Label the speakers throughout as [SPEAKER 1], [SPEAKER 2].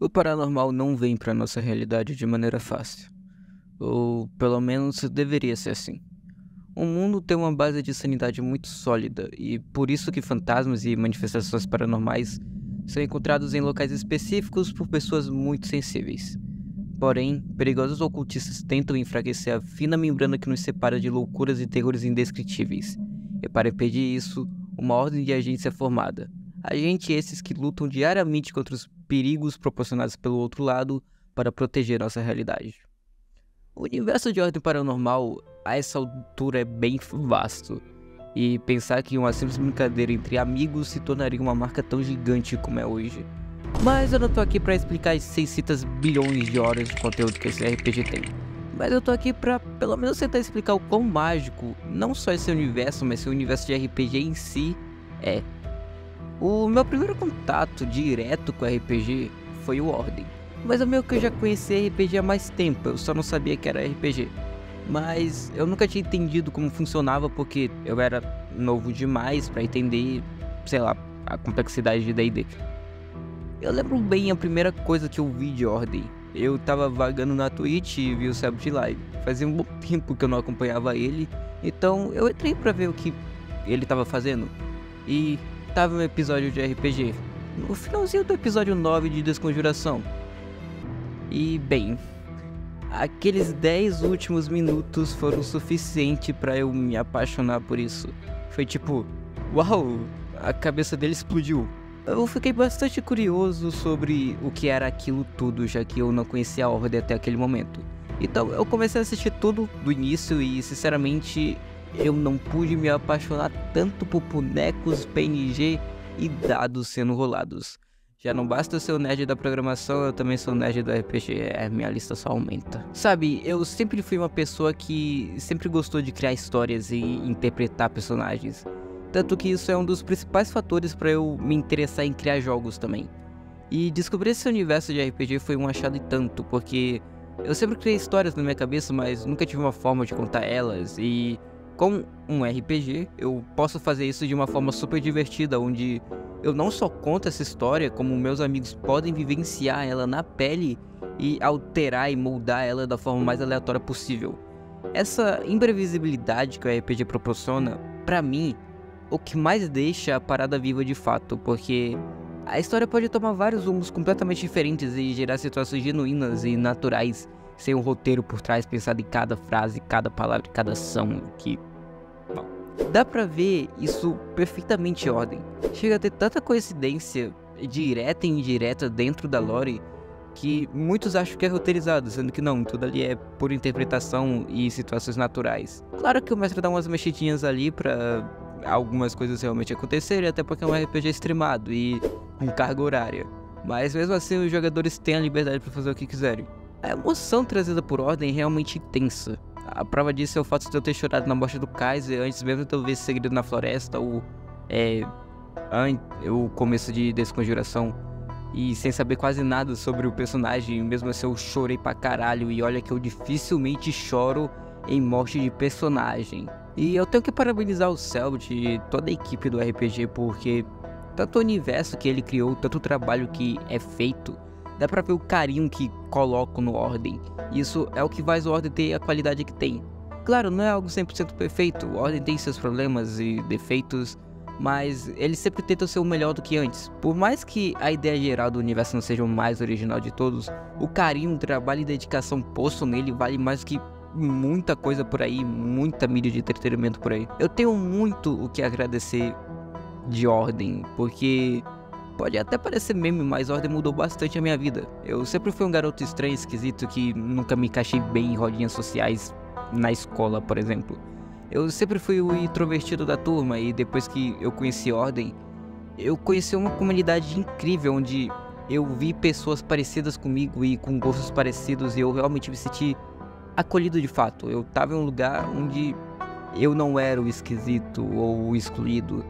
[SPEAKER 1] O paranormal não vem pra nossa realidade de maneira fácil. Ou pelo menos deveria ser assim. O mundo tem uma base de sanidade muito sólida e por isso que fantasmas e manifestações paranormais são encontrados em locais específicos por pessoas muito sensíveis. Porém, perigosos ocultistas tentam enfraquecer a fina membrana que nos separa de loucuras e terrores indescritíveis. E para impedir isso, uma ordem de agentes é formada. Agentes esses que lutam diariamente contra os perigos proporcionados pelo outro lado para proteger nossa realidade. O universo de ordem paranormal, a essa altura, é bem vasto. E pensar que uma simples brincadeira entre amigos se tornaria uma marca tão gigante como é hoje. Mas eu não tô aqui pra explicar as 600 bilhões de horas de conteúdo que esse RPG tem. Mas eu tô aqui pra pelo menos tentar explicar o quão mágico, não só esse universo, mas esse universo de RPG em si é. O meu primeiro contato direto com RPG foi o Ordem. Mas é meio que eu já conhecia RPG há mais tempo, eu só não sabia que era RPG. Mas eu nunca tinha entendido como funcionava porque eu era novo demais pra entender, sei lá, a complexidade de D&D. Eu lembro bem a primeira coisa que eu vi de Ordem. Eu tava vagando na Twitch e vi o Sabbath Live. Fazia um bom tempo que eu não acompanhava ele, então eu entrei pra ver o que ele tava fazendo. E tava um episódio de RPG, no finalzinho do episódio 9 de Desconjuração. E bem, aqueles 10 últimos minutos foram suficiente pra eu me apaixonar por isso. Foi tipo, uau, a cabeça dele explodiu. Eu fiquei bastante curioso sobre o que era aquilo tudo, já que eu não conhecia a Ordem até aquele momento. Então eu comecei a assistir tudo do início e, sinceramente, eu não pude me apaixonar tanto por bonecos, PNG e dados sendo rolados. Já não basta eu ser o nerd da programação, eu também sou o nerd do RPG, minha lista só aumenta. Sabe, eu sempre fui uma pessoa que sempre gostou de criar histórias e interpretar personagens. Tanto que isso é um dos principais fatores para eu me interessar em criar jogos também. E descobrir esse universo de RPG foi um achado e tanto, porque eu sempre criei histórias na minha cabeça, mas nunca tive uma forma de contar elas. E com um RPG, eu posso fazer isso de uma forma super divertida, onde eu não só conto essa história, como meus amigos podem vivenciar ela na pele e alterar e moldar ela da forma mais aleatória possível. Essa imprevisibilidade que o RPG proporciona, pra mim, o que mais deixa a parada viva de fato, porque a história pode tomar vários rumos completamente diferentes e gerar situações genuínas e naturais, sem um roteiro por trás pensado em cada frase, cada palavra, cada ação, que... Bom, dá pra ver isso perfeitamente em Ordem. Chega a ter tanta coincidência, direta e indireta, dentro da lore, que muitos acham que é roteirizado, sendo que não, tudo ali é por interpretação e situações naturais. Claro que o mestre dá umas mexidinhas ali pra algumas coisas realmente acontecerem, até porque é um RPG streamado e com carga horária. Mas mesmo assim os jogadores têm a liberdade para fazer o que quiserem. A emoção trazida por Ordem é realmente intensa. A prova disso é o fato de eu ter chorado na morte do Kaiser antes mesmo de eu ver Segredo na Floresta, ou o começo de Desconjuração, e sem saber quase nada sobre o personagem, mesmo assim eu chorei pra caralho, e olha que eu dificilmente choro em morte de personagem. E eu tenho que parabenizar o Selbit e toda a equipe do RPG, porque tanto o universo que ele criou, tanto o trabalho que é feito, dá pra ver o carinho que colocam no Ordem. Isso é o que faz o Ordem ter a qualidade que tem. Claro, não é algo 100% perfeito, o Ordem tem seus problemas e defeitos, mas eles sempre tentam ser o melhor do que antes. Por mais que a ideia geral do universo não seja o mais original de todos, o carinho, trabalho e dedicação posto nele vale mais do que muita coisa por aí, muita mídia de entretenimento por aí. Eu tenho muito o que agradecer de Ordem, porque pode até parecer meme, mas Ordem mudou bastante a minha vida. Eu sempre fui um garoto estranho, esquisito, que nunca me encaixei bem em rodinhas sociais na escola, por exemplo. Eu sempre fui o introvertido da turma, e depois que eu conheci Ordem, eu conheci uma comunidade incrível, onde eu vi pessoas parecidas comigo e com gostos parecidos, e eu realmente me senti acolhido de fato. Eu tava em um lugar onde eu não era o esquisito ou o excluído,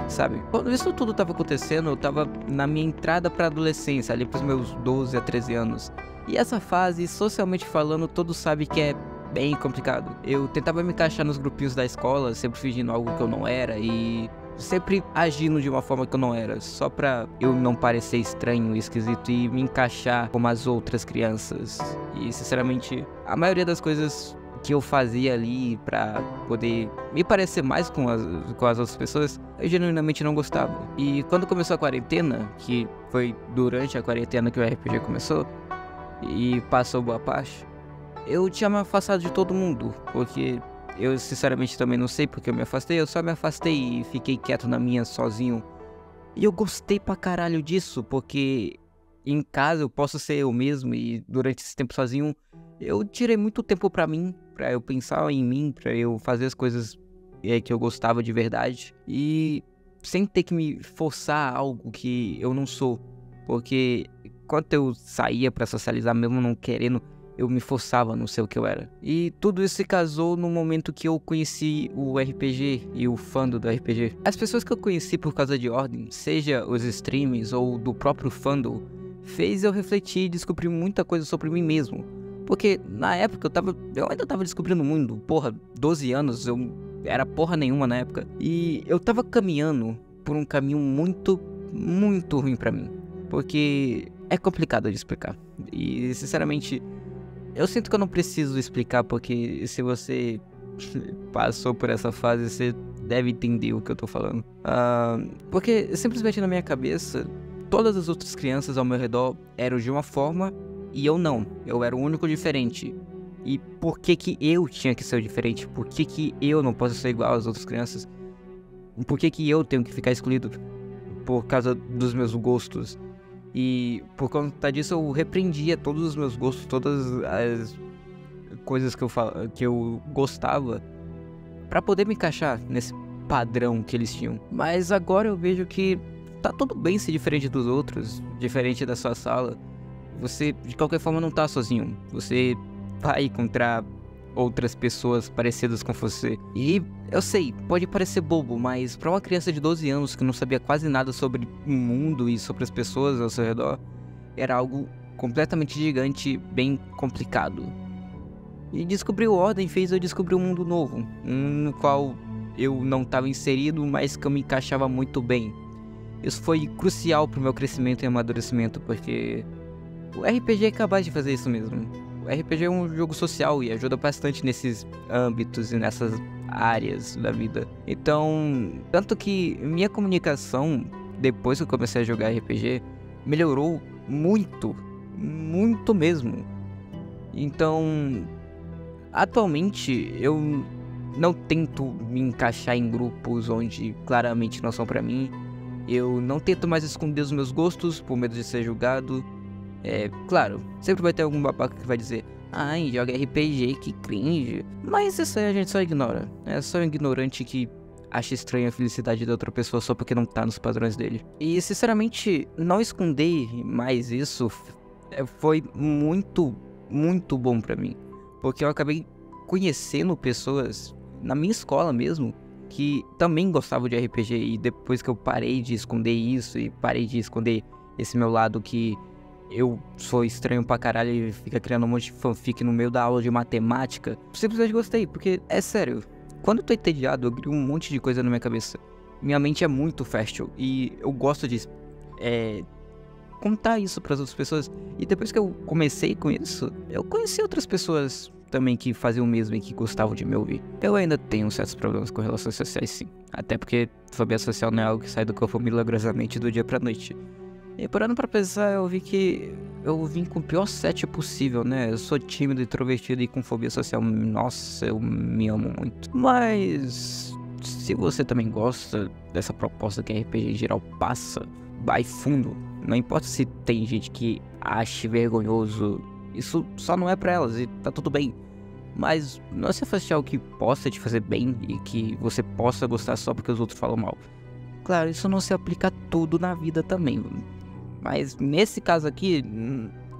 [SPEAKER 1] sabe? Quando isso tudo tava acontecendo, eu tava na minha entrada pra adolescência, ali pros meus 12 a 13 anos. E essa fase, socialmente falando, todos sabem que é bem complicado. Eu tentava me encaixar nos grupinhos da escola, sempre fingindo algo que eu não era, e sempre agindo de uma forma que eu não era, só pra eu não parecer estranho e esquisito e me encaixar como as outras crianças. E sinceramente, a maioria das coisas que eu fazia ali pra poder me parecer mais com as outras pessoas, eu genuinamente não gostava. E quando começou a quarentena, que foi durante a quarentena que o RPG começou, e passou boa parte, eu tinha me afastado de todo mundo, porque eu sinceramente também não sei porque eu me afastei, eu só me afastei e fiquei quieto na minha sozinho. E eu gostei pra caralho disso, porque em casa eu posso ser eu mesmo e durante esse tempo sozinho eu tirei muito tempo pra mim, pra eu pensar em mim, pra eu fazer as coisas que eu gostava de verdade e sem ter que me forçar a algo que eu não sou, porque quando eu saía pra socializar mesmo não querendo, eu me forçava a não ser o que eu era. E tudo isso se casou no momento que eu conheci o RPG e o fandom do RPG. As pessoas que eu conheci por causa de Ordem, seja os streams ou do próprio fandom, fez eu refletir e descobrir muita coisa sobre mim mesmo. Porque na época eu ainda tava descobrindo o mundo. Porra, 12 anos, eu era porra nenhuma na época. E eu tava caminhando por um caminho muito, muito ruim pra mim. Porque é complicado de explicar. E sinceramente, eu sinto que eu não preciso explicar, porque se você passou por essa fase, você deve entender o que eu tô falando. Porque simplesmente na minha cabeça, todas as outras crianças ao meu redor eram de uma forma e eu não. Eu era o único diferente. E por que que eu tinha que ser o diferente? Por que que eu não posso ser igual às outras crianças? Por que que eu tenho que ficar excluído por causa dos meus gostos? E por conta disso eu repreendia todos os meus gostos, todas as coisas que eu gostava, pra poder me encaixar nesse padrão que eles tinham. Mas agora eu vejo que tá tudo bem ser diferente dos outros, diferente da sua sala. Você de qualquer forma não tá sozinho. Você vai encontrar outras pessoas parecidas com você. E eu sei, pode parecer bobo, mas pra uma criança de 12 anos que não sabia quase nada sobre o mundo e sobre as pessoas ao seu redor, era algo completamente gigante, bem complicado. E descobrir o Ordem fez eu descobrir um mundo novo, no qual eu não estava inserido, mas que eu me encaixava muito bem. Isso foi crucial pro meu crescimento e amadurecimento, porque o RPG é capaz de fazer isso mesmo. O RPG é um jogo social e ajuda bastante nesses âmbitos e nessas áreas da vida. Então, tanto que minha comunicação, depois que eu comecei a jogar RPG, melhorou muito, muito mesmo. Então, atualmente eu não tento me encaixar em grupos onde claramente não são pra mim. Eu não tento mais esconder os meus gostos por medo de ser julgado. Claro, sempre vai ter algum babaca que vai dizer: ai, joga RPG, que cringe. Mas isso aí a gente só ignora. É só um ignorante que acha estranha a felicidade da outra pessoa só porque não tá nos padrões dele. E sinceramente, não esconder mais isso foi muito, muito bom pra mim. Porque eu acabei conhecendo pessoas na minha escola mesmo que também gostavam de RPG. E depois que eu parei de esconder isso e parei de esconder esse meu lado que eu sou estranho pra caralho e fica criando um monte de fanfic no meio da aula de matemática, simplesmente gostei, porque é sério, quando eu tô entediado eu crio um monte de coisa na minha cabeça. Minha mente é muito fértil e eu gosto de contar isso pras outras pessoas. E depois que eu comecei com isso, eu conheci outras pessoas também que faziam o mesmo e que gostavam de me ouvir. Eu ainda tenho certos problemas com relações sociais, sim, até porque fobia social não é algo que sai do corpo milagrosamente do dia pra noite. E parando pra pensar, eu vi que eu vim com o pior set possível, né? Eu sou tímido, introvertido e com fobia social. Nossa, eu me amo muito. Mas se você também gosta dessa proposta que a RPG em geral passa, vai fundo. Não importa se tem gente que ache vergonhoso, isso só não é pra elas e tá tudo bem. Mas não se afaste algo que possa te fazer bem e que você possa gostar só porque os outros falam mal. Claro, isso não se aplica a tudo na vida também. Mas nesse caso aqui,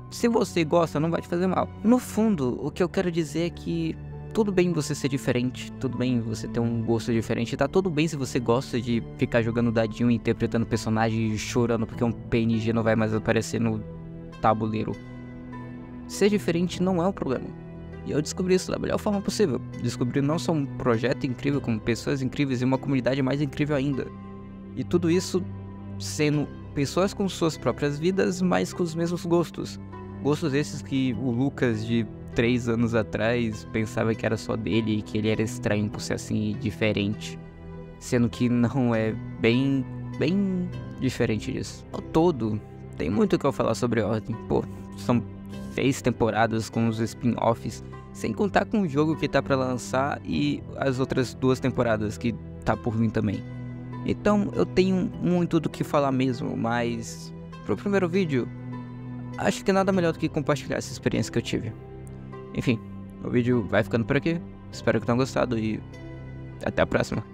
[SPEAKER 1] se você gosta, não vai te fazer mal. No fundo, o que eu quero dizer é que tudo bem você ser diferente, tudo bem você ter um gosto diferente, tá tudo bem se você gosta de ficar jogando dadinho, interpretando personagem e chorando porque um PNG não vai mais aparecer no tabuleiro. Ser diferente não é um problema. E eu descobri isso da melhor forma possível. Descobri não só um projeto incrível, como pessoas incríveis e uma comunidade mais incrível ainda. E tudo isso sendo pessoas com suas próprias vidas, mas com os mesmos gostos. Gostos esses que o Lucas de 3 anos atrás pensava que era só dele e que ele era estranho por ser assim e diferente. Sendo que não, é bem diferente disso. Ao todo, tem muito o que eu falar sobre Ordem. Pô, são 6 temporadas com os spin-offs, sem contar com o jogo que tá pra lançar e as outras 2 temporadas que tá por vir também. Então eu tenho muito do que falar mesmo, mas pro primeiro vídeo, acho que nada melhor do que compartilhar essa experiência que eu tive. Enfim, o vídeo vai ficando por aqui, espero que tenham gostado e até a próxima.